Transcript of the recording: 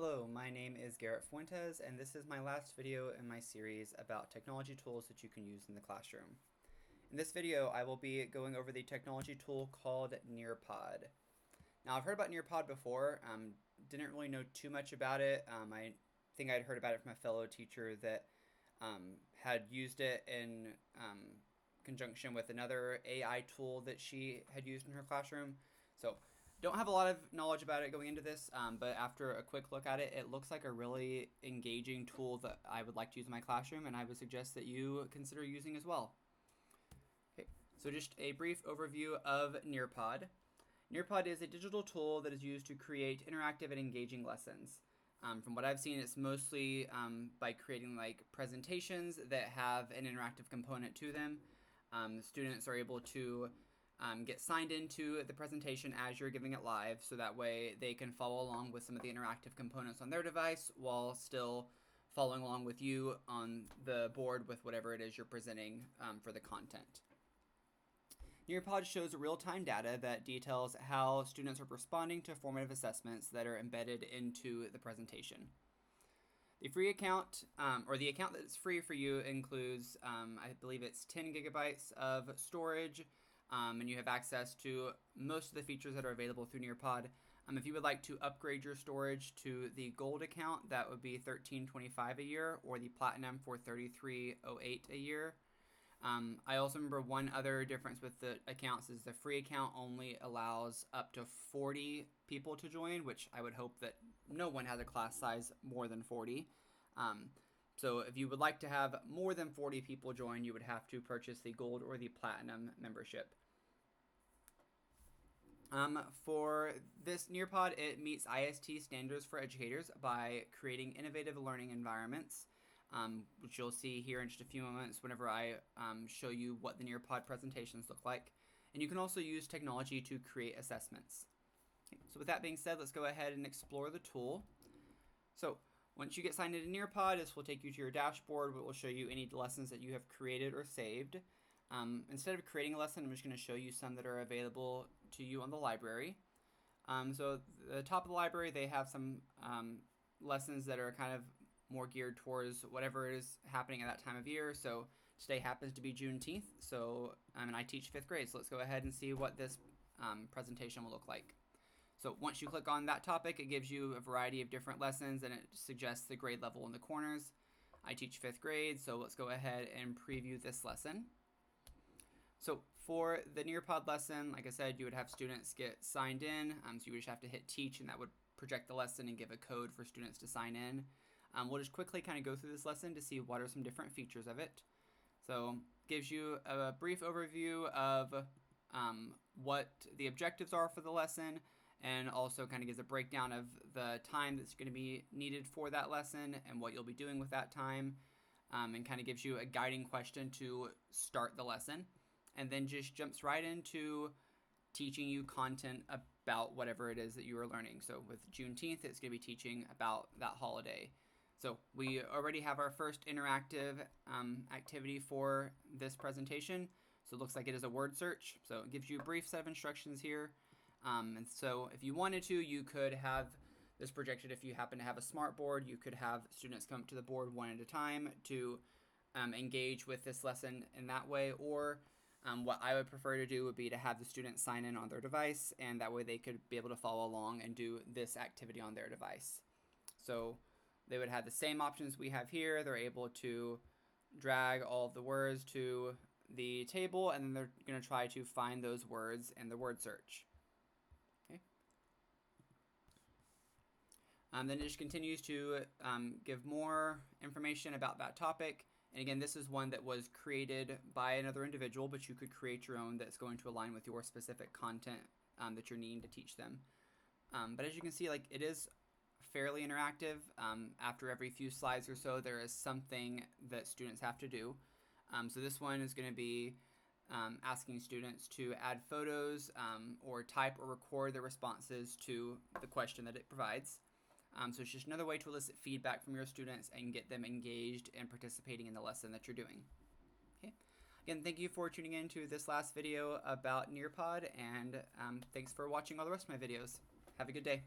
Hello, my name is Garrett Fuentes, and this is my last video in my series about technology tools that you can use in the classroom. In this video, I will be going over the technology tool called Nearpod. Now, I've heard about Nearpod before, didn't really know too much about it. I think I'd heard about it from a fellow teacher that had used it in conjunction with another AI tool that she had used in her classroom. So don't have a lot of knowledge about it going into this, but after a quick look at it, it looks like a really engaging tool that I would like to use in my classroom, and I would suggest that you consider using as well. Okay, so just a brief overview of Nearpod. Nearpod is a digital tool that is used to create interactive and engaging lessons. From what I've seen, it's mostly by creating like presentations that have an interactive component to them. The students are able to get signed into the presentation as you're giving it live, so that way they can follow along with some of the interactive components on their device while still following along with you on the board with whatever it is you're presenting for the content. Nearpod shows real-time data that details how students are responding to formative assessments that are embedded into the presentation. The free account, or the account that's free for you, includes, I believe it's 10 gigabytes of storage, and you have access to most of the features that are available through Nearpod. If you would like to upgrade your storage to the gold account, that would be $13.25 a year, or the platinum for $33.08 a year. I also remember one other difference with the accounts is the free account only allows up to 40 people to join, which I would hope that no one has a class size more than 40. So if you would like to have more than 40 people join, you would have to purchase the gold or the platinum membership. For this Nearpod, it meets IST standards for educators by creating innovative learning environments, which you'll see here in just a few moments whenever I show you what the Nearpod presentations look like. And you can also use technology to create assessments. Okay, so with that being said, let's go ahead and explore the tool. So once you get signed into Nearpod, this will take you to your dashboard, where it will show you any lessons that you have created or saved. Instead of creating a lesson, I'm just going to show you some that are available to you on the library. So the top of the library, they have some lessons that are kind of more geared towards whatever is happening at that time of year. So today happens to be Juneteenth, so and I teach 5th grade, so let's go ahead and see what this presentation will look like. So once you click on that topic, it gives you a variety of different lessons, and it suggests the grade level in the corners. I teach 5th grade, so let's go ahead and preview this lesson. So for the Nearpod lesson, like I said, you would have students get signed in, so you would just have to hit teach, and that would project the lesson and give a code for students to sign in. We'll just quickly kind of go through this lesson to see what are some different features of it. So it gives you a brief overview of what the objectives are for the lesson, and also kind of gives a breakdown of the time that's going to be needed for that lesson and what you'll be doing with that time, and kind of gives you a guiding question to start the lesson, and then just jumps right into teaching you content about whatever it is that you are learning. So with Juneteenth, it's going to be teaching about that holiday. So we already have our first interactive activity for this presentation. So it looks like it is a word search. So it gives you a brief set of instructions here. And so if you wanted to, you could have this projected. If you happen to have a smart board, you could have students come up to the board one at a time to engage with this lesson in that way. Or what I would prefer to do would be to have the students sign in on their device, and that way they could be able to follow along and do this activity on their device. So they would have the same options we have here. They're able to drag all of the words to the table, and then they're going to try to find those words in the word search. Okay. Then it just continues to give more information about that topic. And again, this is one that was created by another individual, but you could create your own that's going to align with your specific content that you're needing to teach them. But as you can see, like, it is fairly interactive. After every few slides or so, there is something that students have to do. So this one is going to be asking students to add photos or type or record their responses to the question that it provides. So it's just another way to elicit feedback from your students and get them engaged and participating in the lesson that you're doing. Okay. Again, thank you for tuning in to this last video about Nearpod, and thanks for watching all the rest of my videos. Have a good day.